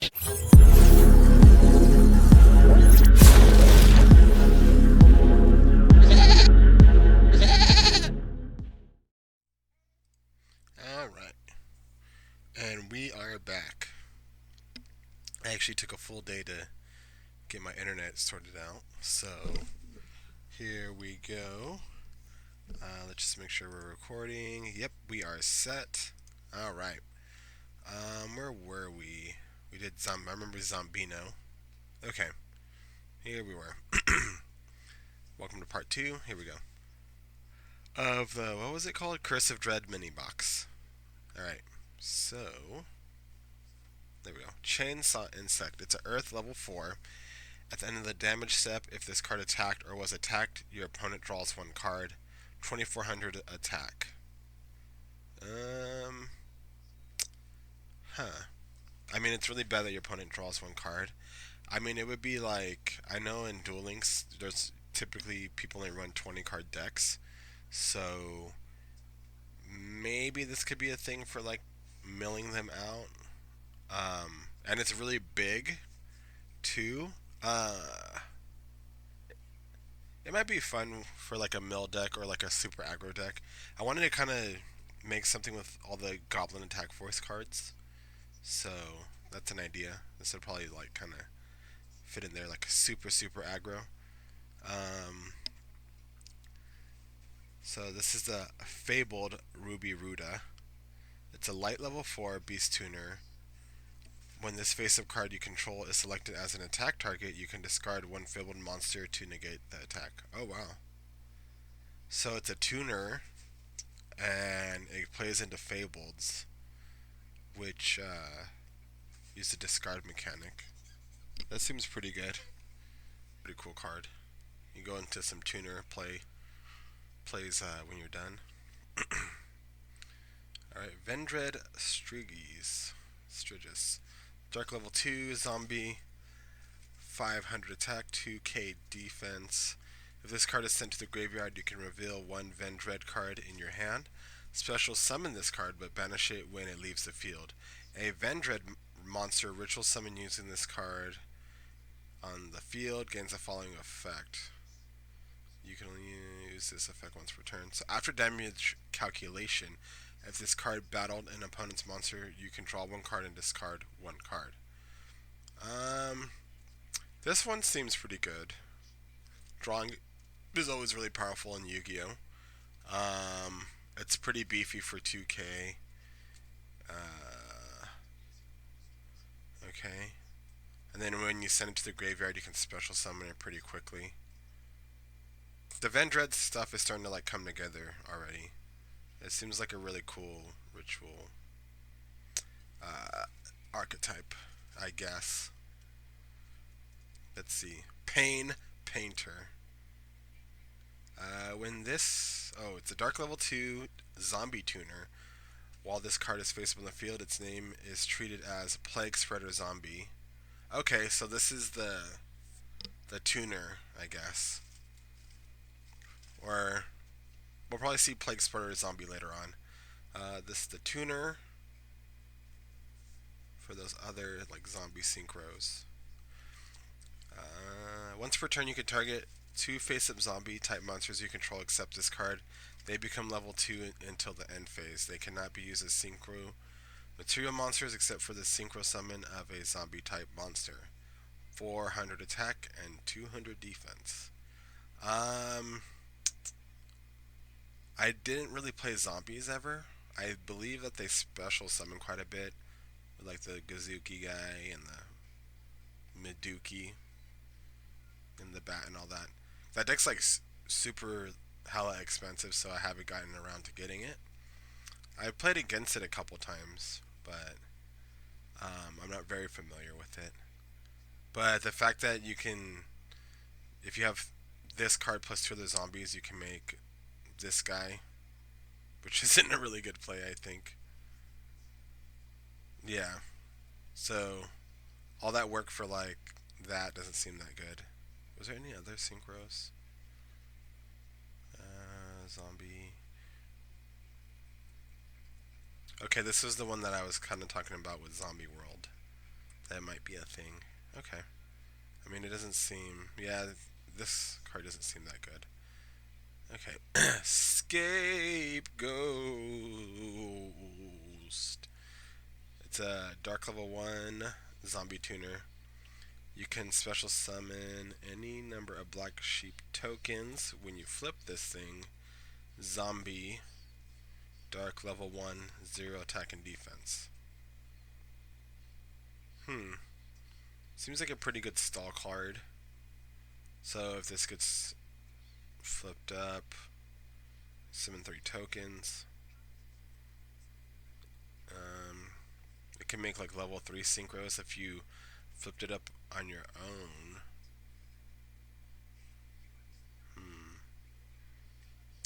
Alright, and we are back. I actually took a full day to get my internet sorted out, so here we go. Let's just make sure we're recording. Yep, we are set. Alright, where were we? We did I remember Zombino. Okay, here we were. Welcome to part 2. Here we go. Of the, what was it called? Curse of Dread mini box. Alright, so there we go. Chainsaw Insect. It's an Earth level 4. At the end of the damage step, if this card attacked or was attacked, your opponent draws one card. 2400 attack. Um, huh. I mean, it's really bad that your opponent draws one card. I mean, it would be like, I know in Duel Links, there's typically people only run 20 card decks. So maybe this could be a thing for like milling them out. And it's really big too. It might be fun for like a mill deck or like a super aggro deck. I wanted to kind of make something with all the Goblin Attack Force cards, so that's an idea. This would probably like kind of fit in there like super aggro. Um, so this is the Fabled Ruby Ruda. It's a light level 4 beast tuner. When this face-up card you control is selected as an attack target, you can discard one fabled monster to negate the attack. Oh wow. So it's a tuner, and it plays into Fableds, which use the discard mechanic. That seems pretty good. Pretty cool card. You go into some tuner plays when you're done. Alright, Vendred Strigus. Dark level 2, zombie, 500 attack, 2k defense. If this card is sent to the graveyard, you can reveal one Vendred card in your hand. Special summon this card, but banish it when it leaves the field. A Vendred monster ritual summon using this card on the field gains the following effect. You can only use this effect once per turn. So after damage calculation, if this card battled an opponent's monster, you can draw one card and discard one card. This one seems pretty good. Drawing is always really powerful in Yu-Gi-Oh. It's pretty beefy for 2K. Okay. And then when you send it to the graveyard, you can special summon it pretty quickly. The Vendred stuff is starting to like come together already. It seems like a really cool ritual uh, archetype, I guess. Let's see. Pain Painter. When this... Oh, it's a Dark Level 2 Zombie Tuner. While this card is face up on the field, its name is treated as Plague Spreader Zombie. Okay, so this is the tuner, I guess. Or we'll probably see Plague Spreader Zombie later on. This is the tuner for those other like zombie synchros. Once per turn, you can target two face-up zombie type monsters you control except this card. They become level 2 until the end phase. They cannot be used as synchro material monsters except for the synchro summon of a zombie type monster. 400 attack and 200 defense. I didn't really play zombies ever. I believe that they special summon quite a bit, with like the Gazuki guy and the Miduki and the bat and all that. That deck's like super hella expensive, so I haven't gotten around to getting it. I played against it a couple times, but I'm not very familiar with it. But the fact that you can, if you have this card plus two other zombies, you can make this guy, which isn't a really good play, I think. Yeah. So all that work for like that doesn't seem that good. Was there any other synchros? Zombie. Okay, this was the one that I was kind of talking about with Zombie World. That might be a thing. Okay. I mean, it doesn't seem. Yeah, this card doesn't seem that good. Okay. Scapegoat. It's a Dark Level 1 Zombie Tuner. You can special summon any number of Black Sheep tokens. When you flip this thing, Zombie, Dark Level 1, 0 attack and defense. Hmm. Seems like a pretty good stall card. So if this gets flipped up, summon 3 tokens. Um, it can make like level 3 synchros if you flipped it up on your own. Hmm.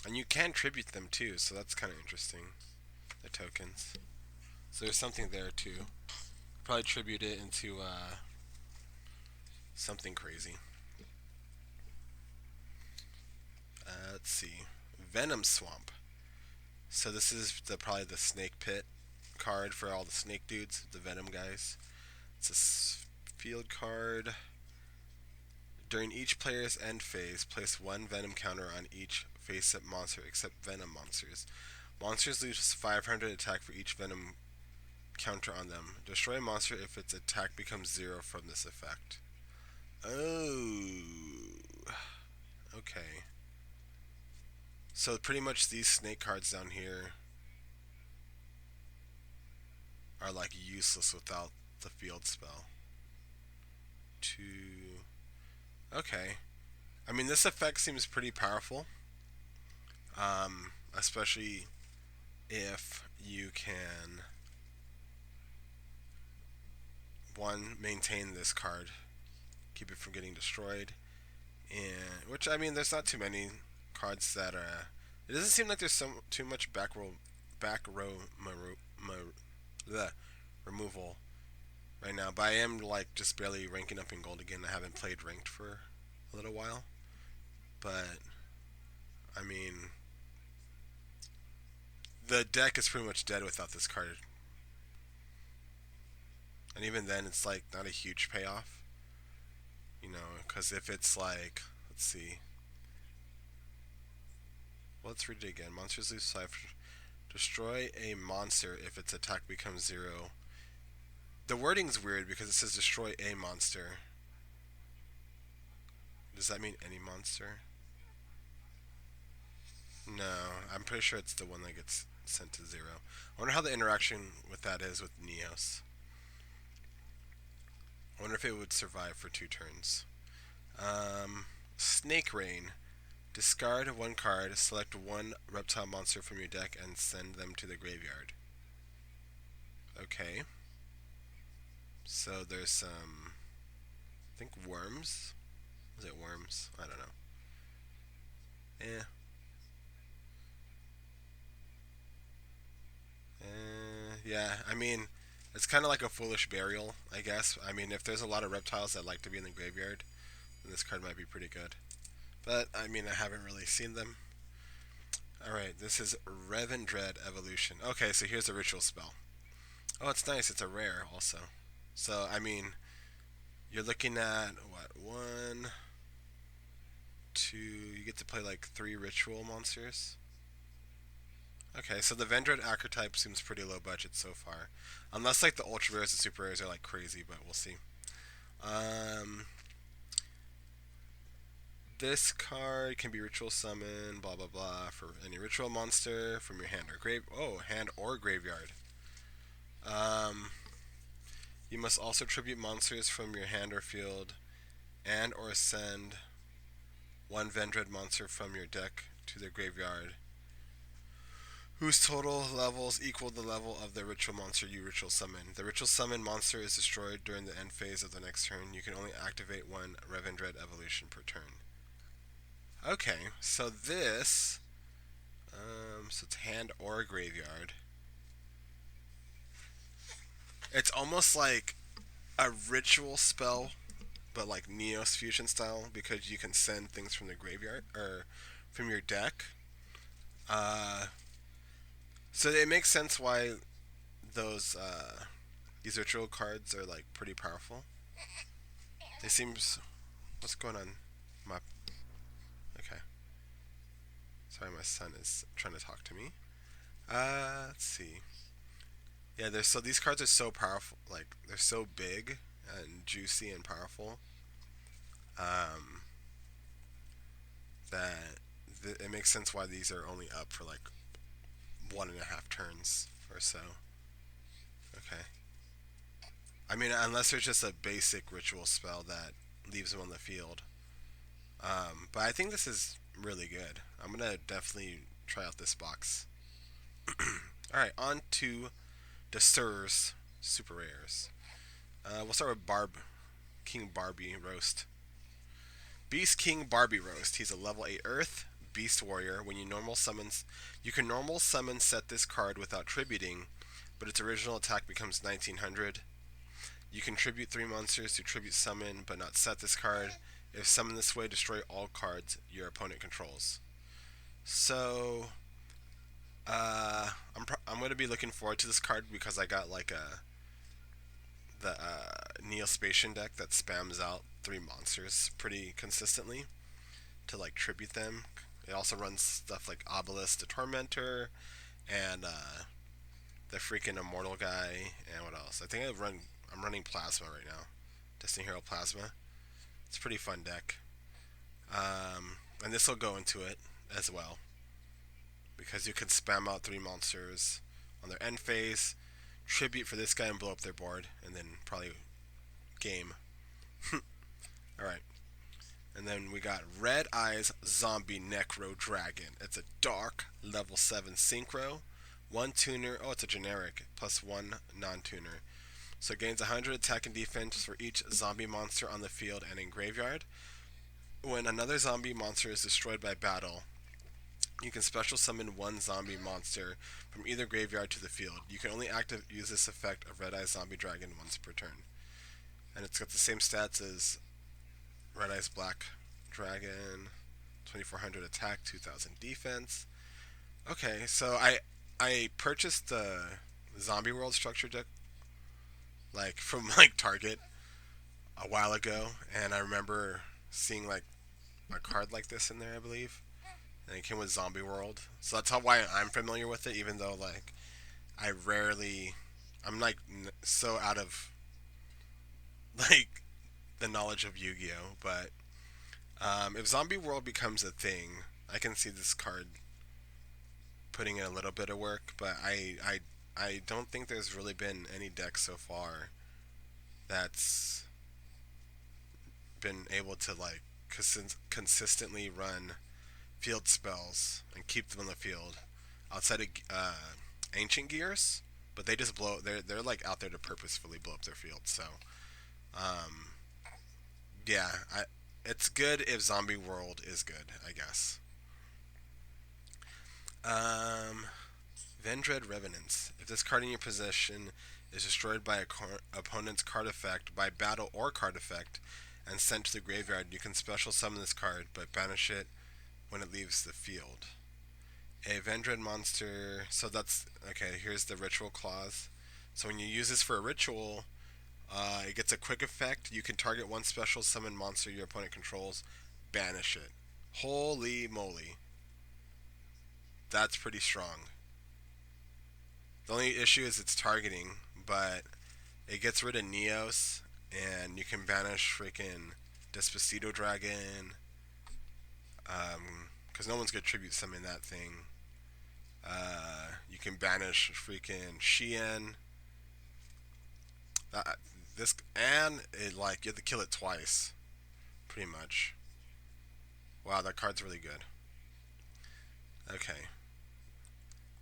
And you can tribute them too, so that's kind of interesting. The tokens. So there's something there too. Probably tribute it into something crazy. Let's see. Venom Swamp. So this is probably the Snake Pit card for all the snake dudes, the Venom guys. It's a field card. During each player's end phase, place one Venom counter on each face-up monster except Venom monsters. Monsters lose 500 attack for each Venom counter on them. Destroy a monster if its attack becomes 0 from this effect. Oh. Okay. So pretty much these snake cards down here are like useless without the field spell. Two. Okay. I mean, this effect seems pretty powerful. Especially if you can one maintain this card, keep it from getting destroyed, and which I mean, there's not too many cards that It doesn't seem like there's too much the removal right now. But I am like just barely ranking up in gold again. I haven't played ranked for a little while, but I mean, the deck is pretty much dead without this card. And even then, it's like not a huge payoff, because if it's like, let's see, well, let's read it again. Monsters lose 5. Destroy a monster if its attack becomes 0. The wording's weird because it says destroy a monster. Does that mean any monster? No, I'm pretty sure it's the one that gets sent to 0. I wonder how the interaction with that is with Neos. I wonder if it would survive for 2 turns. Snake Rain. Discard 1 card, select 1 reptile monster from your deck, and send them to the graveyard. Okay. So there's some. I think worms? Is it worms? I don't know. Eh. Yeah, I mean, it's kind of like a foolish burial, I guess. I mean, if there's a lot of reptiles that like to be in the graveyard, then this card might be pretty good. But, I mean, I haven't really seen them. Alright, this is Revan Dread Evolution. Okay, so here's a ritual spell. Oh, it's nice. It's a rare, also. So, I mean, you're looking at, what, 1, 2... You get to play, like, 3 ritual monsters. Okay, so the Vendread archetype seems pretty low budget so far. Unless, like, the ultra rares and super rares are, like, crazy, but we'll see. Um, this card can be ritual summon, blah blah blah, for any ritual monster from your hand or hand or graveyard. Um, you must also tribute monsters from your hand or field, and or send 1 Vendread monster from your deck to the graveyard, whose total levels equal the level of the ritual monster you ritual summon. The ritual summon monster is destroyed during the end phase of the next turn. You can only activate 1 Revendread evolution per turn. Okay, so this, so it's hand or graveyard. It's almost like a ritual spell, but like Neos fusion style, because you can send things from the graveyard or from your deck. Uh, so it makes sense why those These ritual cards are like pretty powerful. They seem. What's going on? My okay. Sorry, my son is trying to talk to me. Let's see. Yeah, there's so these cards are so powerful. Like they're so big and juicy and powerful. Um, that it makes sense why these are only up for like 1.5 turns or so. Okay. I mean, unless there's just a basic ritual spell that leaves them on the field. But I think this is really good. I'm gonna definitely try out this box. All right, on to the Sirs Super Rares. We'll start with King Barbie Roast. Beast King Barbie Roast. He's a level 8 Earth Beast Warrior. When you can normal summon set this card without tributing, but its original attack becomes 1900. You can tribute 3 monsters to tribute summon, but not set this card. If summoned this way, destroy all cards your opponent controls. So, I'm going to be looking forward to this card because I got like the Neospatian deck that spams out 3 monsters pretty consistently to like tribute them. It also runs stuff like Obelisk the Tormentor and the freaking Immortal guy and what else? I'm running Plasma right now. Destiny Hero Plasma. It's a pretty fun deck. And this will go into it as well because you can spam out 3 monsters on their end phase, tribute for this guy and blow up their board, and then probably game. All right. And then we got Red Eyes Zombie Necro Dragon. It's a dark level 7 synchro. One tuner. Oh, it's a generic. Plus one non tuner. So it gains 100 attack and defense for each zombie monster on the field and in graveyard. When another zombie monster is destroyed by battle, you can special summon one zombie monster from either graveyard to the field. You can only use this effect of Red Eyes Zombie Dragon once per turn. And it's got the same stats as Red Eyes Black Dragon, 2400 attack, 2000 defense. Okay, so I purchased the Zombie World structure deck like from like Target a while ago, and I remember seeing like a card like this in there, I believe, and it came with Zombie World. So that's how why I'm familiar with it, even though like I rarely, I'm like so out of like the knowledge of Yu-Gi-Oh, but if Zombie World becomes a thing, I can see this card putting in a little bit of work, but I don't think there's really been any deck so far that's been able to like consistently run field spells and keep them on the field outside of ancient gears. But they just blow. They're like out there to purposefully blow up their field. So um, yeah, it's good if Zombie World is good, I guess. Um, Vendread Revenants. If this card in your possession is destroyed by a opponent's card effect by battle or card effect and sent to the graveyard, you can special summon this card but banish it when it leaves the field. A Vendread monster. So that's okay. Here's the ritual clause. So when you use this for a ritual, it gets a quick effect. You can target one special summon monster your opponent controls, banish it. Holy moly, that's pretty strong. The only issue is its targeting, but it gets rid of Neos, and you can banish freaking Despacito Dragon, because no one's gonna tribute summon that thing. You can banish freaking Shien. Uh, this and it like you have to kill it twice, pretty much. Wow, that card's really good. Okay,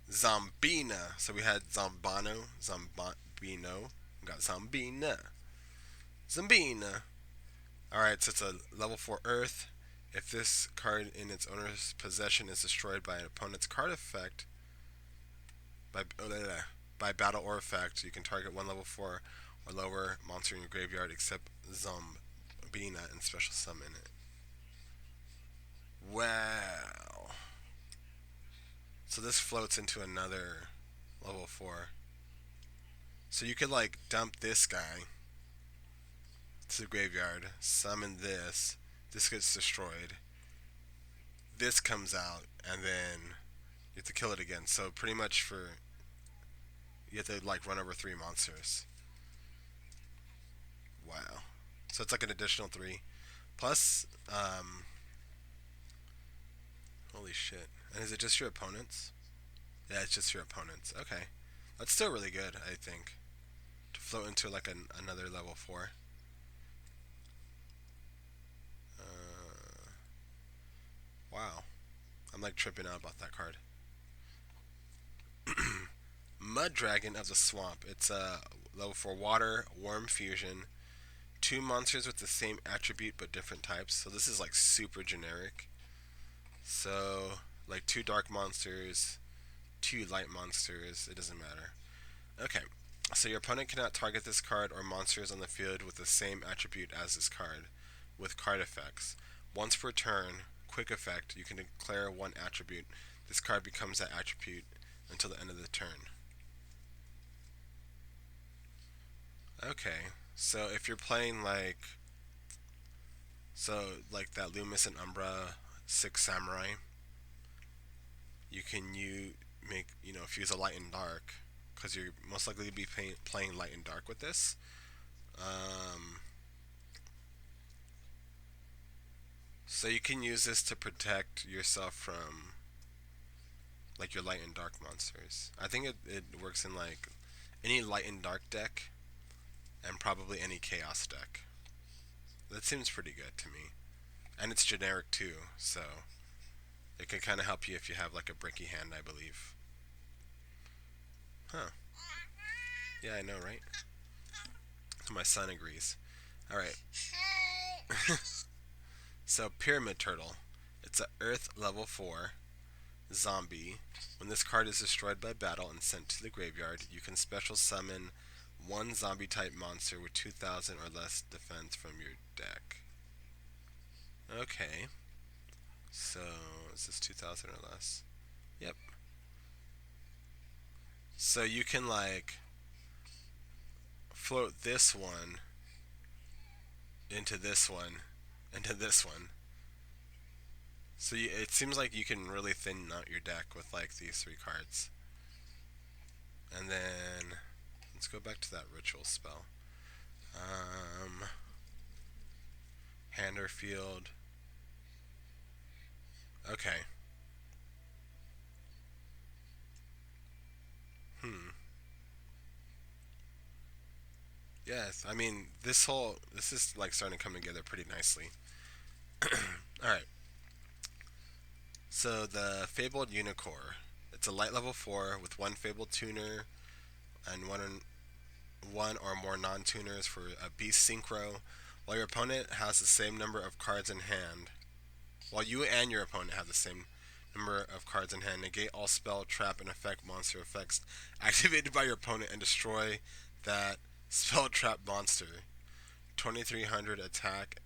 Zombina. So we had Zombano, Zombino. We got Zombina. Zombina. Alright, so it's a level 4 Earth. If this card in its owner's possession is destroyed by an opponent's card effect, by, by battle or effect, you can target one level 4 or lower monster in your graveyard except Zombina and special summon it. Wow. So this floats into another level 4. So you could like dump this guy to the graveyard, summon this. This gets destroyed. This comes out, and then you have to kill it again. So pretty much for you have to like run over three monsters. Wow. So it's like an additional three. Plus, holy shit. And is it just your opponents? Yeah, it's just your opponents. Okay. That's still really good, I think. To float into like another level 4. Uh, wow. I'm like tripping out about that card. Mud Dragon of the Swamp. It's a level 4 water, worm fusion. Two monsters with the same attribute but different types. So this is like super generic. So, like two dark monsters, two light monsters. It doesn't matter. Okay. So your opponent cannot target this card or monsters on the field with the same attribute as this card, with card effects. Once per turn, quick effect, you can declare one attribute. This card becomes that attribute until the end of the turn. Okay. So if you're playing like that Loomis and Umbra Six Samurai, you can make fuse a light and dark because you're most likely to be playing light and dark with this. Um, so you can use this to protect yourself from like your light and dark monsters. I think it works in like any light and dark deck and probably any chaos deck. That seems pretty good to me. And it's generic too, so it can kind of help you if you have like a bricky hand, I believe. Huh. Yeah, I know, right? My son agrees. All right. So Pyramid Turtle. It's a Earth level 4 zombie. When this card is destroyed by battle and sent to the graveyard, you can special summon one zombie type monster with 2,000 or less defense from your deck. Okay. So, is this 2,000 or less? Yep. So you can like float this one into this one into this one. So it seems like you can really thin out your deck with like these three cards. And then let's go back to that ritual spell. Um, Hand or field. Okay. Hmm. Yes. I mean, this is like starting to come together pretty nicely. All right. So the Fabled Unicorn. It's a light level 4 with one Fabled Tuner and one or more non-tuners for a beast synchro. While your opponent has the same number of cards in hand, while you and your opponent have the same number of cards in hand, negate all spell, trap, and effect monster effects activated by your opponent and destroy that spell trap monster. 2,300 attack,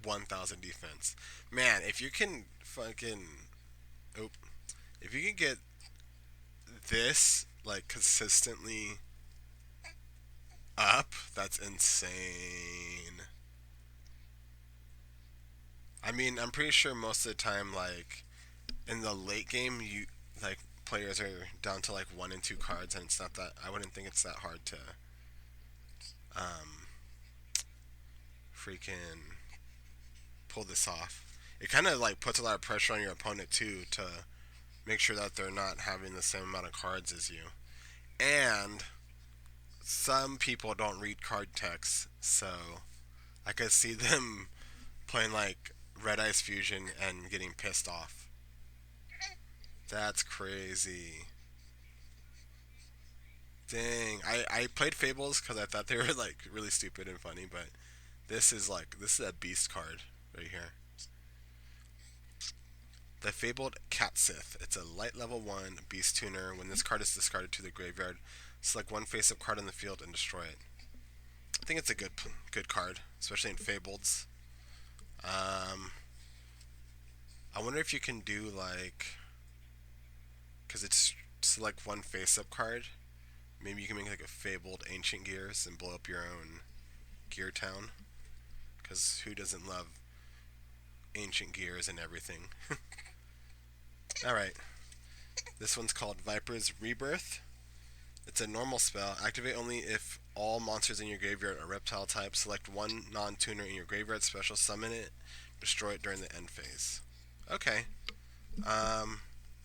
1,000 defense. Man, if you can fucking, oh, if you can get this like consistently up, that's insane. I mean, I'm pretty sure most of the time, like in the late game, you like players are down to like one and two cards, and it's not that. I wouldn't think it's that hard to um, freaking pull this off. It kind of like puts a lot of pressure on your opponent too to make sure that they're not having the same amount of cards as you. And some people don't read card text, so I could see them playing like Red Ice Fusion and getting pissed off. That's crazy. Dang, I played Fables because I thought they were like really stupid and funny, but this is a beast card right here. The Fabled Catsith. It's a light level 1 beast tuner. When this card is discarded to the graveyard, select one face up card on the field and destroy it. I think it's a good card, especially in Fableds. Um, I wonder if you can do like, because it's select one face up card. Maybe you can make like a fabled ancient gears and blow up your own gear town. Because who doesn't love ancient gears and everything? Alright, this one's called Viper's Rebirth. It's a normal spell. Activate only if all monsters in your graveyard are reptile type. Select one non-tuner in your graveyard, special summon it, destroy it during the end phase. Okay. Um,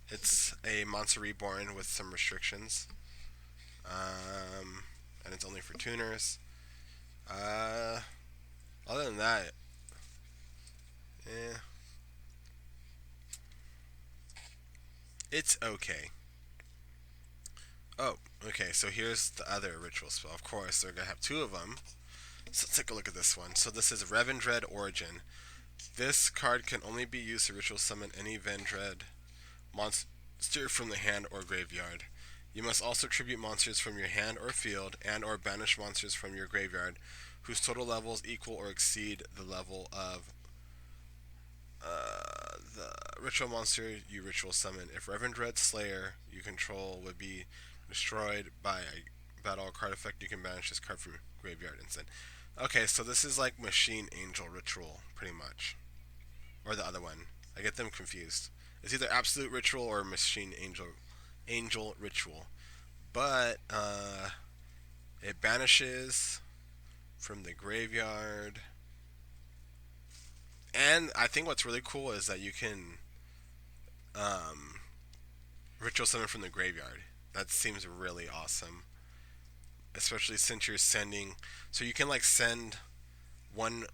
it's a monster reborn with some restrictions. And it's only for tuners. Uh, Other than that, eh, it's okay. Oh, okay. So here's the other ritual spell. Of course, they're gonna have two of them. So let's take a look at this one. So this is Revendread Origin. This card can only be used to ritual summon any Vendread monster from the hand or graveyard. You must also tribute monsters from your hand or field and or banish monsters from your graveyard whose total levels equal or exceed the level of the ritual monster you ritual summon. If Revendread Slayer you control would be destroyed by a battle or card effect, you can banish this card from your graveyard instead. Okay, so this is like Machine Angel Ritual, pretty much. Or the other one. I get them confused. It's either Absolute Ritual or Machine Angel Ritual. But it banishes from the graveyard. And I think what's really cool is that you can um, ritual summon from the graveyard. That seems really awesome, especially since you're sending. So you can like send one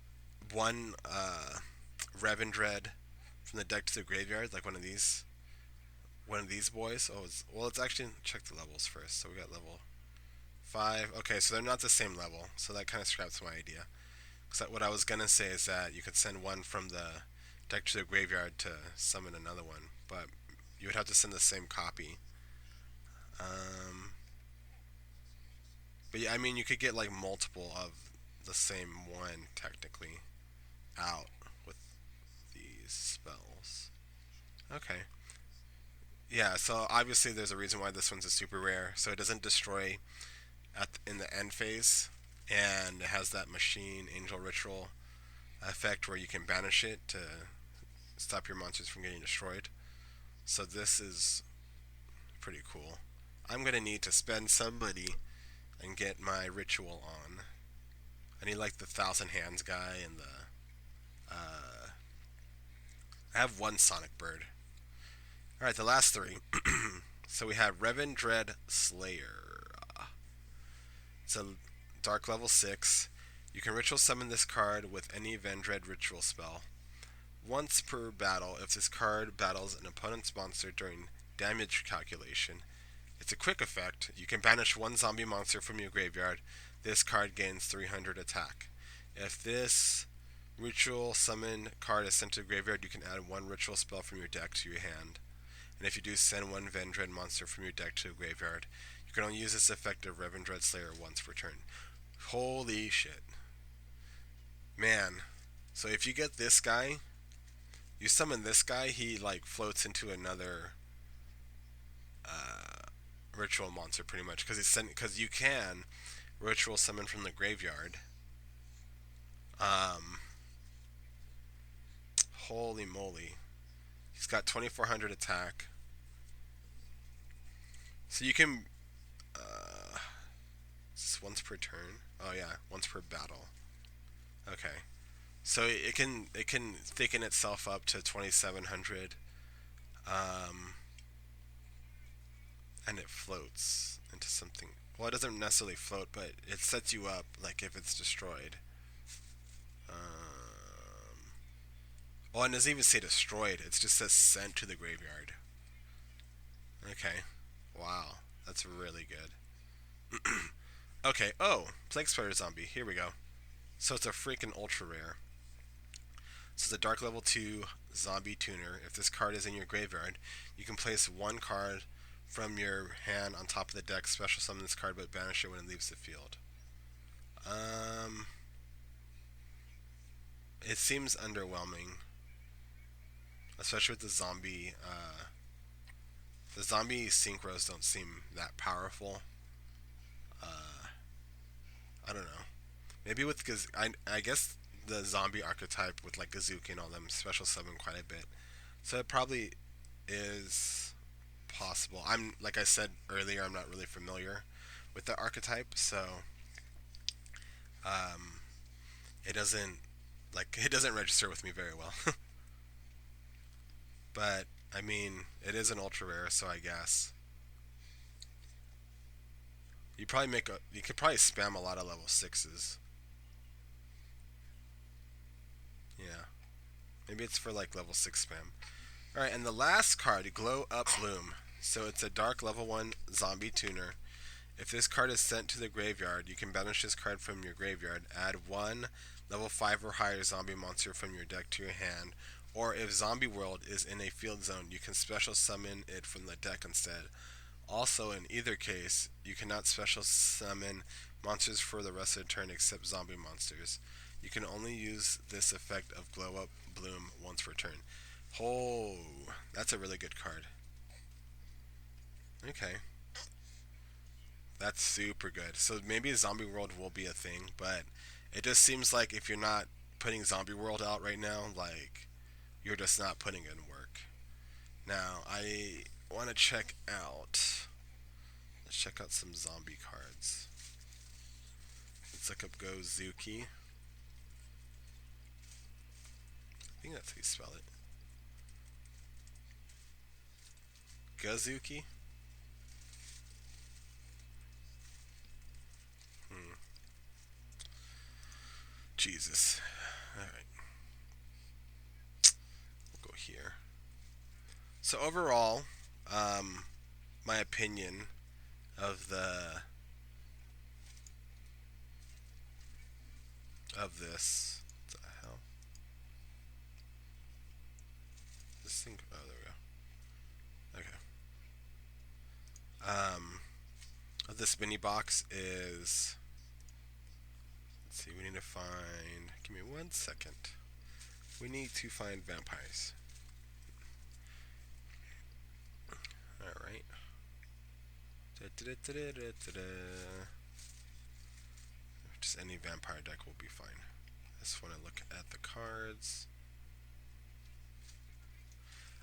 Revendread from the deck to the graveyard, like one of these boys. Oh, well, let's actually check the levels first. So we got level 5. Okay, so they're not the same level, so that kind of scraps my idea. Because what I was gonna say is that you could send one from the deck to the graveyard to summon another one, but you would have to send the same copy. Um, but yeah, I mean, you could get like multiple of the same one technically out with these spells. Okay. Yeah, so obviously there's a reason why this one's a super rare. So it doesn't destroy in the end phase, and it has that Machine Angel Ritual effect where you can banish it to stop your monsters from getting destroyed. So this is pretty cool. I'm gonna need to spend some money and get my ritual on. I need like the Thousand Hands guy and the. I have one Sonic Bird. All right, the last three. So we have Revendread Slayer. It's a dark level 6. You can ritual summon this card with any Vendread ritual spell. Once per battle, if this card battles an opponent's monster during damage calculation, it's a quick effect. You can banish one zombie monster from your graveyard. This card gains 300 attack. If this ritual summon card is sent to the graveyard, you can add one ritual spell from your deck to your hand. And if you do send one Vendread monster from your deck to the graveyard, you can only use this effect of Revendread Slayer once per turn. Holy shit. Man. So if you get this guy, you summon this guy, he like floats into another ritual monster pretty much because you can ritual summon from the graveyard. Um, Holy moly. He's got 2400 attack. So you can is this once per turn? Oh yeah, once per battle. Okay. So it can thicken itself up to 2700, um, and it floats into something. Well, it doesn't necessarily float, but it sets you up like if it's destroyed. Well, and it doesn't even say destroyed. It just says sent to the graveyard. Okay. Wow, that's really good. Okay. Oh, Plague Spider Zombie. Here we go. So it's a freaking ultra rare. So it's a dark level 2 zombie tuner. If this card is in your graveyard, you can place one card from your hand on top of the deck, special summon this card, but banish it when it leaves the field. Um, it seems underwhelming, especially with the zombie. The zombie synchros don't seem that powerful. Uh, I don't know. Maybe with I guess the zombie archetype with like Gazuki and all them special summon quite a bit. So it probably is possible. I'm like I said earlier, I'm not really familiar with the archetype, so um, it doesn't it doesn't register with me very well. But I mean, it is an ultra rare, so I guess you could probably spam a lot of level sixes. Yeah, maybe it's for like level six spam. All right, and the last card, Glow Up Bloom. So it's a dark level one zombie tuner. If this card is sent to the graveyard, you can banish this card from your graveyard. Add one level 5 or higher zombie monster from your deck to your hand. Or if Zombie World is in a field zone, you can special summon it from the deck instead. Also, in either case, you cannot special summon monsters for the rest of the turn except zombie monsters. You can only use this effect of Glow Up Bloom once per turn. Oh, that's a really good card. Okay, that's super good. So maybe Zombie World will be a thing, but it just seems like if you're not putting Zombie World out right now, like you're just not putting in work. Now I want to check out. Let's check out some zombie cards. Let's look up Gozuki. I think that's how you spell it. Gozuki. Hmm. Jesus. All right, we'll go here. So overall, um, my opinion of this. What the hell? This thing. Oh, there we go. Okay. Um, of this mini box is. Let's see. We need to find. Give me 1 second. We need to find vampires. All right. Just any vampire deck will be fine. I just want to look at the cards.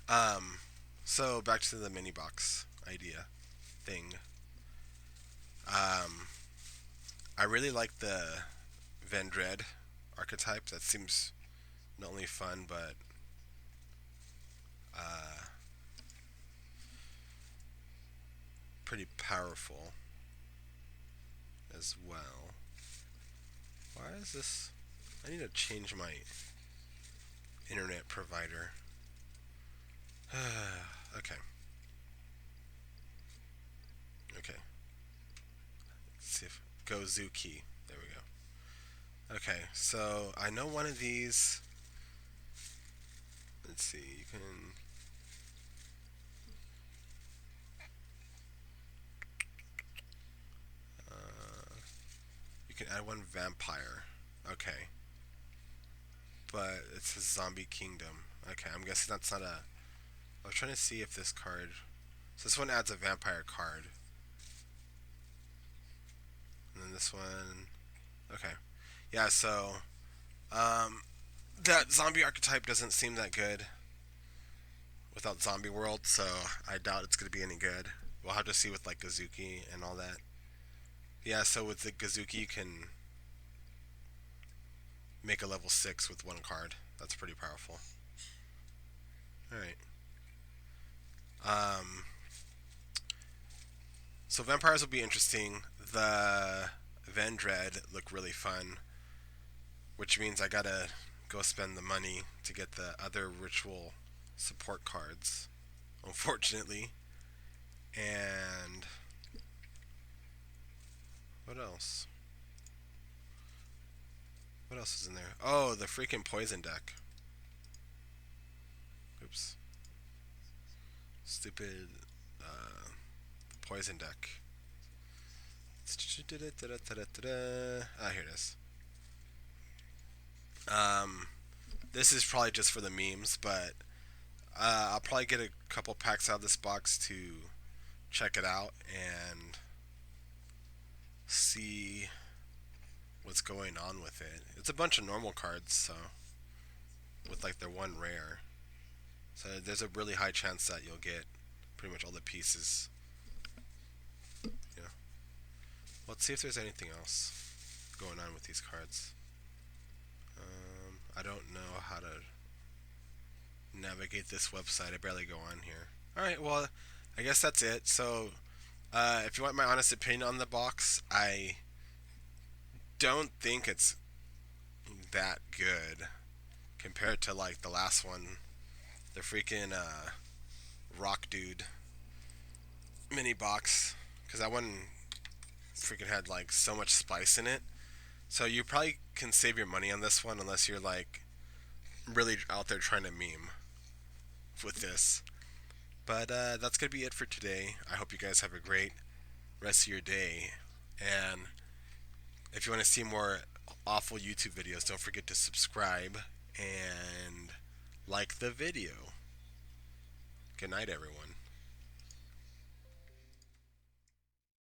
Um, so back to the mini box idea thing. Um, I really like the Vendread archetype. That seems not only fun but uh, pretty powerful as well. Why is this? I need to change my internet provider. Okay. Okay. Let's see if Gozuki. There we go. Okay, so I know one of these. Let's see. You can. Uh, you can add one vampire. Okay, but it's a zombie kingdom. Okay, I'm guessing that's not a. I was trying to see if this card. So this one adds a vampire card, and then this one. Okay, yeah. So um, that zombie archetype doesn't seem that good without Zombie World, so I doubt it's gonna be any good. We'll have to see with like Gazuki and all that. Yeah, so with the Gazuki you can make a level 6 with one card. That's pretty powerful. Alright. Um, so vampires will be interesting. The Vendread look really fun, which means I gotta go spend the money to get the other ritual support cards, unfortunately. And what else? What else is in there? Oh, the freaking poison deck. Oops. Stupid poison deck. Ah, here it is. Um, this is probably just for the memes, but I'll probably get a couple packs out of this box to check it out and see what's going on with it. It's a bunch of normal cards, so with like their one rare. So there's a really high chance that you'll get pretty much all the pieces. Yeah. Let's see if there's anything else going on with these cards. I don't know how to navigate this website. I barely go on here. Alright, well, I guess that's it. So, if you want my honest opinion on the box, I don't think it's that good compared to like the last one, the freaking Rock Dude mini box, because that one freaking had like so much spice in it. So you probably can save your money on this one unless you're like really out there trying to meme with this. But that's gonna be it for today. I hope you guys have a great rest of your day. And if you want to see more awful YouTube videos, don't forget to subscribe and like the video. Good night, everyone.